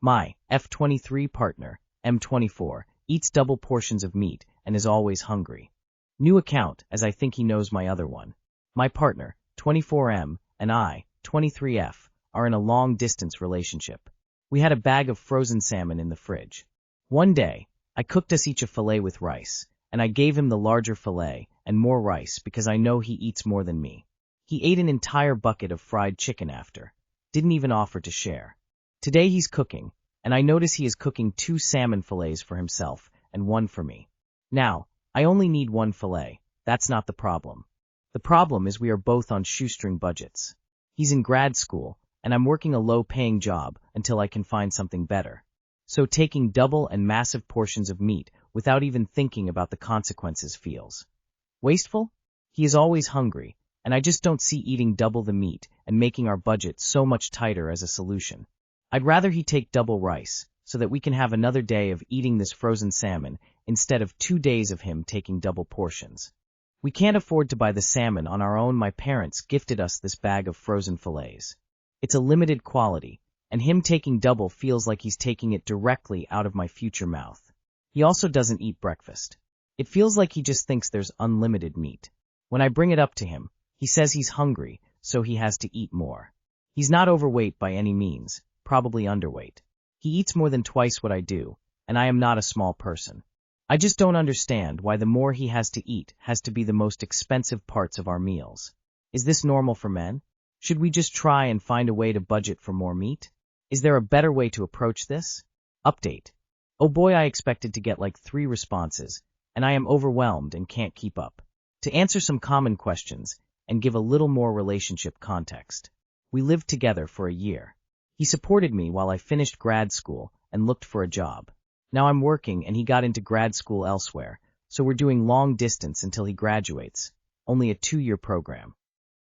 My F23 partner, M24, eats double portions of meat and is always hungry. New account, as I think he knows my other one. My partner, 24M, and I, 23F, are in a long-distance relationship. We had a bag of frozen salmon in the fridge. One day, I cooked us each a fillet with rice, and I gave him the larger fillet and more rice because I know he eats more than me. He ate an entire bucket of fried chicken after. Didn't even offer to share. Today he's cooking, and I notice he is cooking 2 salmon fillets for himself and 1 for me. Now, I only need 1 fillet. That's not the problem. The problem is we are both on shoestring budgets. He's in grad school, and I'm working a low-paying job until I can find something better. So taking double and massive portions of meat without even thinking about the consequences feels wasteful? He is always hungry, and I just don't see eating double the meat and making our budget so much tighter as a solution. I'd rather he take double rice, so that we can have another day of eating this frozen salmon instead of 2 days of him taking double portions. We can't afford to buy the salmon on our own. My parents gifted us this bag of frozen fillets. It's a limited quality, and him taking double feels like he's taking it directly out of my future mouth. He also doesn't eat breakfast. It feels like he just thinks there's unlimited meat. When I bring it up to him, he says he's hungry, so he has to eat more. He's not overweight by any means, probably underweight. He eats more than twice what I do, and I am not a small person. I just don't understand why the more he has to eat has to be the most expensive parts of our meals. Is this normal for men? Should we just try and find a way to budget for more meat? Is there a better way to approach this? Update. Oh boy, I expected to get like 3 responses, and I am overwhelmed and can't keep up. To answer some common questions and give a little more relationship context. We lived together for a year. He supported me while I finished grad school and looked for a job. Now I'm working and he got into grad school elsewhere, so we're doing long distance until he graduates, only a 2-year program.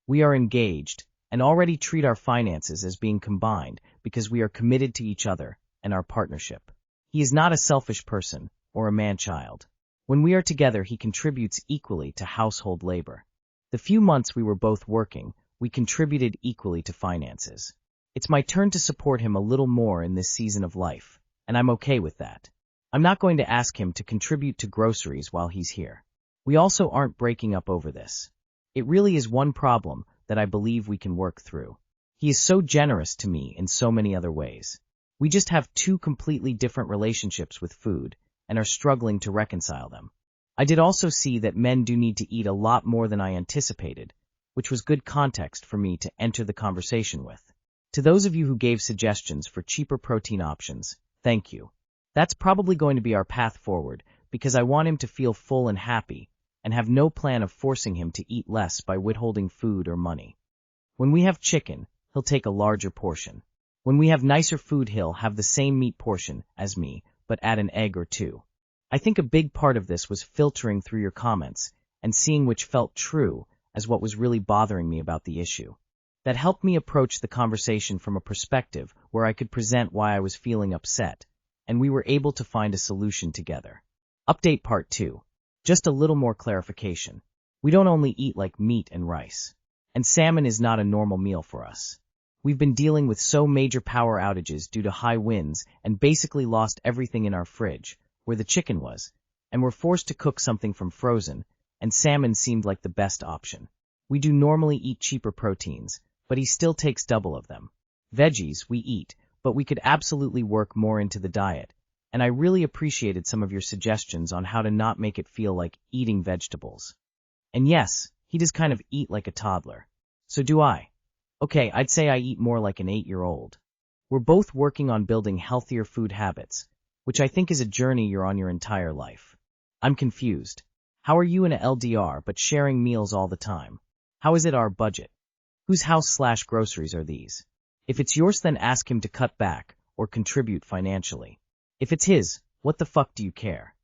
We are engaged and already treat our finances as being combined because we are committed to each other and our partnership. He is not a selfish person or a man-child. When we are together, he contributes equally to household labor. The few months we were both working, we contributed equally to finances. It's my turn to support him a little more in this season of life, and I'm okay with that. I'm not going to ask him to contribute to groceries while he's here. We also aren't breaking up over this. It really is one problem that I believe we can work through. He is so generous to me in so many other ways. We just have 2 completely different relationships with food and are struggling to reconcile them. I did also see that men do need to eat a lot more than I anticipated, which was good context for me to enter the conversation with. To those of you who gave suggestions for cheaper protein options, thank you. That's probably going to be our path forward because I want him to feel full and happy and have no plan of forcing him to eat less by withholding food or money. When we have chicken, he'll take a larger portion. When we have nicer food, he'll have the same meat portion as me, but add an egg or 2. I think a big part of this was filtering through your comments and seeing which felt true as what was really bothering me about the issue. That helped me approach the conversation from a perspective where I could present why I was feeling upset, and we were able to find a solution together. Update part 2. Just a little more clarification. We don't only eat like meat and rice. And salmon is not a normal meal for us. We've been dealing with so major power outages due to high winds and basically lost everything in our fridge, where the chicken was, and were forced to cook something from frozen, and salmon seemed like the best option. We do normally eat cheaper proteins, but he still takes double of them. Veggies we eat, but we could absolutely work more into the diet, and I really appreciated some of your suggestions on how to not make it feel like eating vegetables. And yes, he does kind of eat like a toddler. So do I. Okay, I'd say I eat more like an 8-year-old. We're both working on building healthier food habits, which I think is a journey you're on your entire life. I'm confused. How are you in a LDR but sharing meals all the time? How is it our budget? Whose house/groceries are these? If it's yours, then ask him to cut back or contribute financially. If it's his, what the fuck do you care?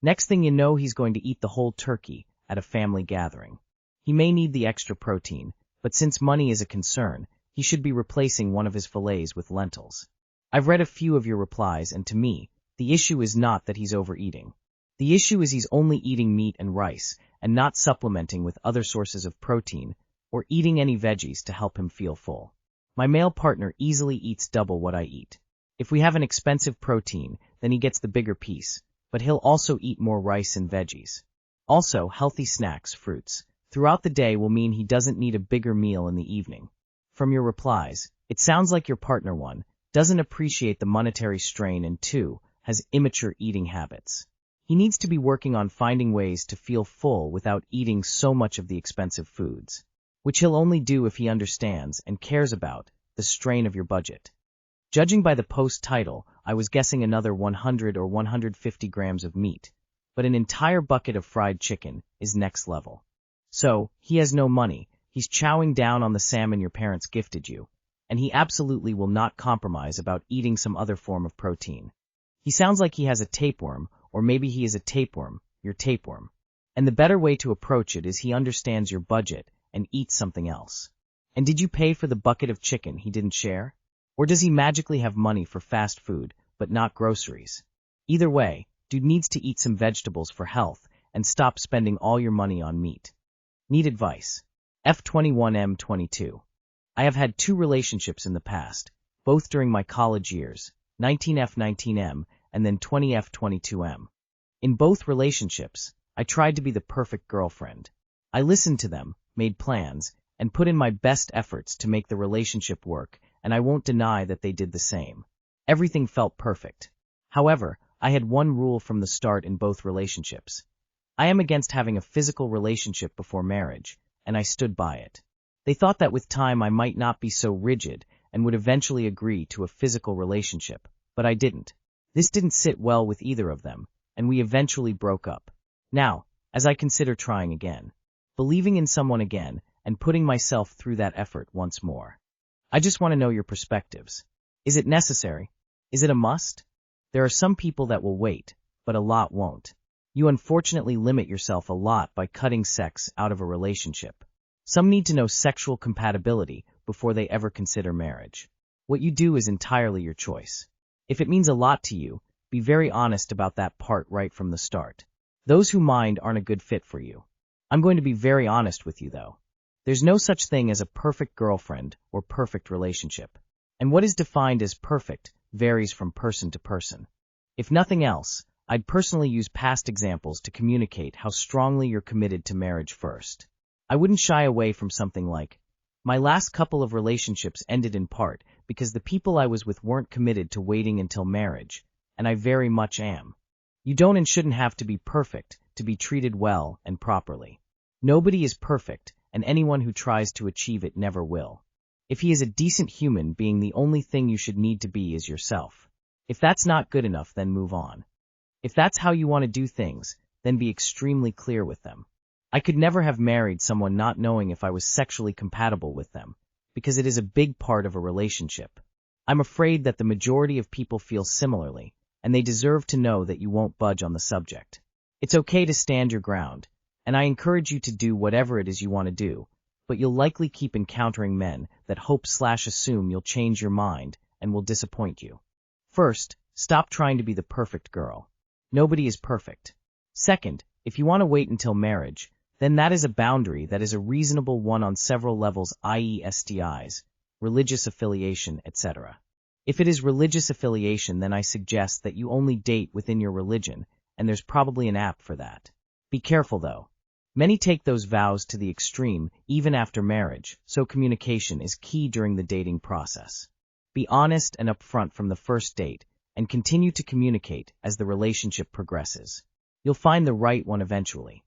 Next thing you know, he's going to eat the whole turkey at a family gathering. He may need the extra protein, but since money is a concern, he should be replacing one of his fillets with lentils. I've read a few of your replies, and to me, the issue is not that he's overeating. The issue is he's only eating meat and rice and not supplementing with other sources of protein or eating any veggies to help him feel full. My male partner easily eats double what I eat. If we have an expensive protein, then he gets the bigger piece, but he'll also eat more rice and veggies. Also, healthy snacks, fruits, throughout the day will mean he doesn't need a bigger meal in the evening. From your replies, it sounds like your partner 1 doesn't appreciate the monetary strain and 2 has immature eating habits. He needs to be working on finding ways to feel full without eating so much of the expensive foods, which he'll only do if he understands and cares about the strain of your budget. Judging by the post title, I was guessing another 100 or 150 grams of meat, but an entire bucket of fried chicken is next level. So, he has no money, he's chowing down on the salmon your parents gifted you, and he absolutely will not compromise about eating some other form of protein. He sounds like he has a tapeworm, or maybe he is a tapeworm, your tapeworm. And the better way to approach it is he understands your budget and eats something else. And did you pay for the bucket of chicken he didn't share? Or does he magically have money for fast food, but not groceries? Either way, dude needs to eat some vegetables for health and stop spending all your money on meat. Need advice. F21 M22. I have had 2 relationships in the past, both during my college years, 19F19M and then 20F22M. In both relationships, I tried to be the perfect girlfriend. I listened to them, made plans, and put in my best efforts to make the relationship work, and I won't deny that they did the same. Everything felt perfect. However, I had one rule from the start in both relationships. I am against having a physical relationship before marriage, and I stood by it. They thought that with time I might not be so rigid and would eventually agree to a physical relationship, but I didn't. This didn't sit well with either of them, and we eventually broke up. Now, as I consider trying again, believing in someone again, and putting myself through that effort once more. I just want to know your perspectives. Is it necessary? Is it a must? There are some people that will wait, but a lot won't. You unfortunately limit yourself a lot by cutting sex out of a relationship. Some need to know sexual compatibility before they ever consider marriage. What you do is entirely your choice. If it means a lot to you, be very honest about that part right from the start. Those who mind aren't a good fit for you. I'm going to be very honest with you though. There's no such thing as a perfect girlfriend or perfect relationship. And what is defined as perfect varies from person to person. If nothing else, I'd personally use past examples to communicate how strongly you're committed to marriage first. I wouldn't shy away from something like, my last couple of relationships ended in part because the people I was with weren't committed to waiting until marriage, and I very much am. You don't and shouldn't have to be perfect to be treated well and properly. Nobody is perfect, and anyone who tries to achieve it never will. If he is a decent human being, the only thing you should need to be is yourself. If that's not good enough, then move on. If that's how you want to do things, then be extremely clear with them. I could never have married someone not knowing if I was sexually compatible with them, because it is a big part of a relationship. I'm afraid that the majority of people feel similarly, and they deserve to know that you won't budge on the subject. It's okay to stand your ground, and I encourage you to do whatever it is you want to do, but you'll likely keep encountering men that hope/assume you'll change your mind and will disappoint you. First, stop trying to be the perfect girl. Nobody is perfect. Second, if you want to wait until marriage, then that is a boundary that is a reasonable one on several levels, i.e. STIs, religious affiliation, etc. If it is religious affiliation, then I suggest that you only date within your religion, and there's probably an app for that. Be careful though. Many take those vows to the extreme even after marriage, so communication is key during the dating process. Be honest and upfront from the first date, and continue to communicate as the relationship progresses. You'll find the right one eventually.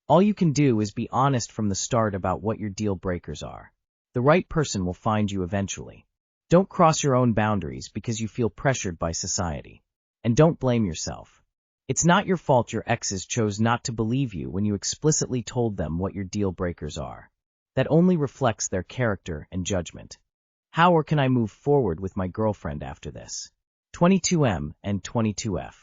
All you can do is be honest from the start about what your deal breakers are. The right person will find you eventually. Don't cross your own boundaries because you feel pressured by society. And don't blame yourself. It's not your fault your exes chose not to believe you when you explicitly told them what your deal breakers are. That only reflects their character and judgment. How or can I move forward with my girlfriend after this? 22M and 22F.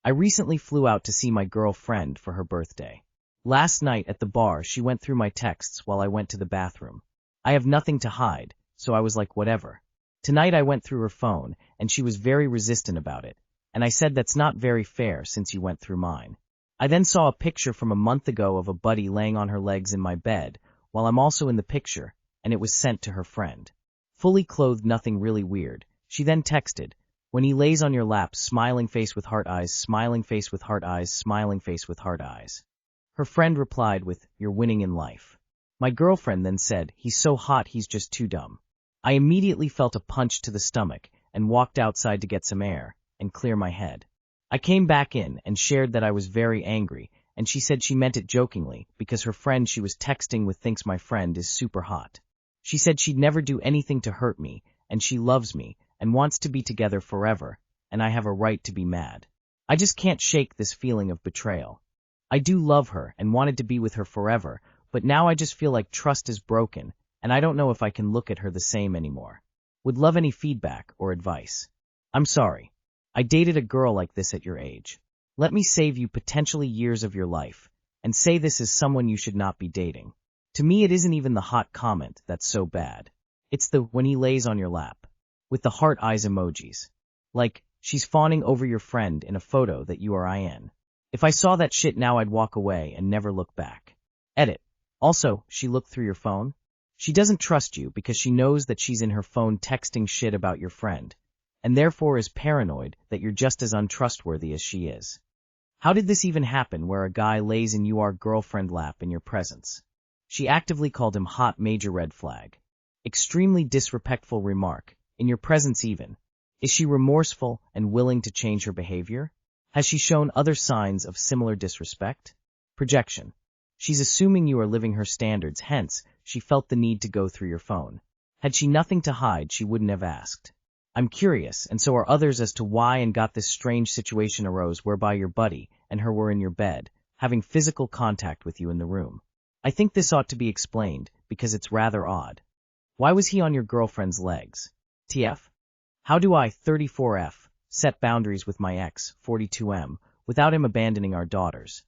I recently flew out to see my girlfriend for her birthday. Last night at the bar, she went through my texts while I went to the bathroom. I have nothing to hide, so I was like, whatever. Tonight I went through her phone, and she was very resistant about it, and I said that's not very fair since you went through mine. I then saw a picture from a month ago of a buddy laying on her legs in my bed, while I'm also in the picture, and it was sent to her friend. Fully clothed, nothing really weird. She then texted, When he lays on your lap, smiling face with heart eyes, smiling face with heart eyes, smiling face with heart eyes. Her friend replied with, "You're winning in life." My girlfriend then said, "He's so hot, he's just too dumb." I immediately felt a punch to the stomach and walked outside to get some air and clear my head. I came back in and shared that I was very angry, and she said she meant it jokingly because her friend she was texting with thinks my friend is super hot. She said she'd never do anything to hurt me, and she loves me and wants to be together forever, and I have a right to be mad. I just can't shake this feeling of betrayal. I do love her and wanted to be with her forever, but now I just feel like trust is broken, and I don't know if I can look at her the same anymore. Would love any feedback or advice. I'm sorry. I dated a girl like this at your age. Let me save you potentially years of your life, and say this is someone you should not be dating. To me it isn't even the hot comment that's so bad. It's the when he lays on your lap. With the heart eyes emojis. Like, she's fawning over your friend in a photo that you are in. If I saw that shit now I'd walk away and never look back. Edit. Also, she looked through your phone? She doesn't trust you because she knows that she's in her phone texting shit about your friend, and therefore is paranoid that you're just as untrustworthy as she is. How did this even happen where a guy lays in your girlfriend lap in your presence? She actively called him hot, major red flag. Extremely disrespectful remark, in your presence even. Is she remorseful and willing to change her behavior? Has she shown other signs of similar disrespect? Projection. She's assuming you are living her standards, hence, she felt the need to go through your phone. Had she nothing to hide, she wouldn't have asked. I'm curious, and so are others, as to why and got this strange situation arose whereby your buddy and her were in your bed, having physical contact with you in the room. I think this ought to be explained, because it's rather odd. Why was he on your girlfriend's legs? TF? How do I, 34F, set boundaries with my ex, 42M, without him abandoning our daughters?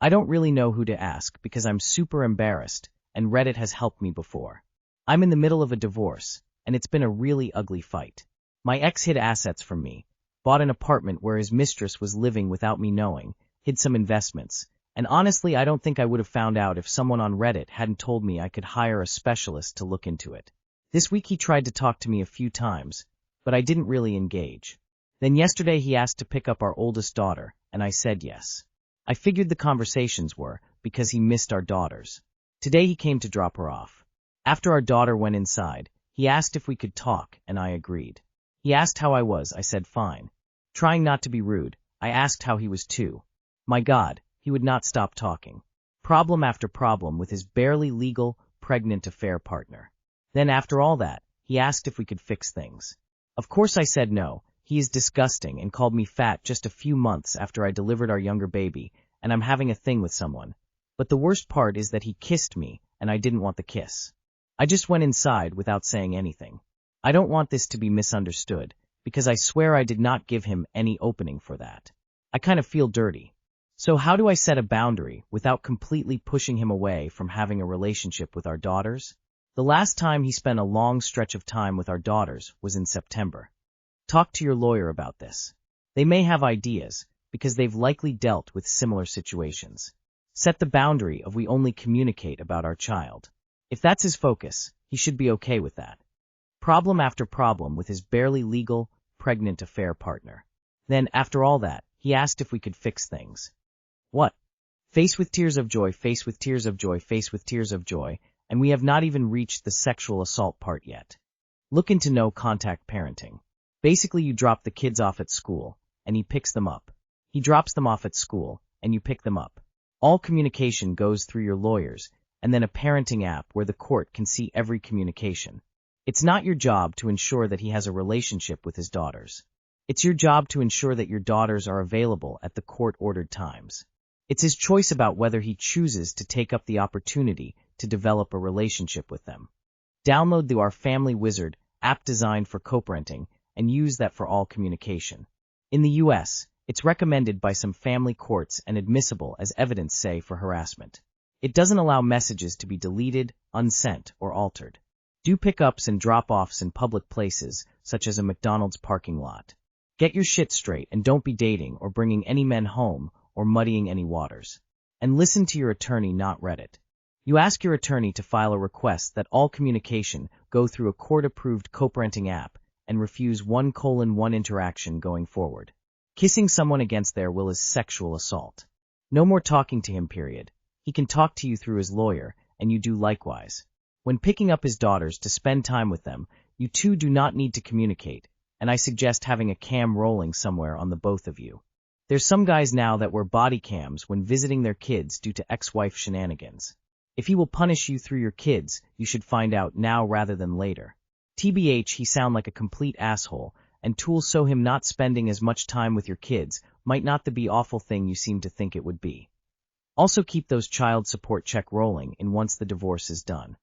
I don't really know who to ask because I'm super embarrassed, and Reddit has helped me before. I'm in the middle of a divorce, and it's been a really ugly fight. My ex hid assets from me, bought an apartment where his mistress was living without me knowing, hid some investments, and honestly I don't think I would have found out if someone on Reddit hadn't told me I could hire a specialist to look into it. This week he tried to talk to me a few times, but I didn't really engage. Then yesterday he asked to pick up our oldest daughter, and I said yes. I figured the conversations were because he missed our daughters. Today he came to drop her off. After our daughter went inside, he asked if we could talk, and I agreed. He asked how I was, I said fine. Trying not to be rude, I asked how he was too. My God, he would not stop talking. Problem after problem with his barely legal, pregnant affair partner. Then after all that, he asked if we could fix things. Of course I said no. He is disgusting and called me fat just a few months after I delivered our younger baby, and I'm having a thing with someone. But the worst part is that he kissed me, and I didn't want the kiss. I just went inside without saying anything. I don't want this to be misunderstood, because I swear I did not give him any opening for that. I kind of feel dirty. So how do I set a boundary without completely pushing him away from having a relationship with our daughters? The last time he spent a long stretch of time with our daughters was in September. Talk to your lawyer about this. They may have ideas, because they've likely dealt with similar situations. Set the boundary of we only communicate about our child. If that's his focus, he should be okay with that. Problem after problem with his barely legal, pregnant affair partner. Then, after all that, he asked if we could fix things. What? Face with tears of joy, face with tears of joy, face with tears of joy, and we have not even reached the sexual assault part yet. Look into no contact parenting. Basically you drop the kids off at school, and he picks them up. He drops them off at school, and you pick them up. All communication goes through your lawyers, and then a parenting app where the court can see every communication. It's not your job to ensure that he has a relationship with his daughters. It's your job to ensure that your daughters are available at the court-ordered times. It's his choice about whether he chooses to take up the opportunity to develop a relationship with them. Download the Our Family Wizard app designed for co-parenting and use that for all communication. In the U.S., it's recommended by some family courts and admissible as evidence, say, for harassment. It doesn't allow messages to be deleted, unsent, or altered. Do pickups and drop-offs in public places, such as a McDonald's parking lot. Get your shit straight and don't be dating or bringing any men home or muddying any waters. And listen to your attorney, not Reddit. You ask your attorney to file a request that all communication go through a court-approved co-parenting app, and refuse 1:1 interaction going forward. Kissing someone against their will is sexual assault. No more talking to him, period. He can talk to you through his lawyer, and you do likewise. When picking up his daughters to spend time with them, you two do not need to communicate, and I suggest having a cam rolling somewhere on the both of you. There's some guys now that wear body cams when visiting their kids due to ex-wife shenanigans. If he will punish you through your kids, you should find out now rather than later. TBH, he sound like a complete asshole, and tools so him not spending as much time with your kids might not be awful thing you seem to think it would be. Also keep those child support check rolling in once the divorce is done.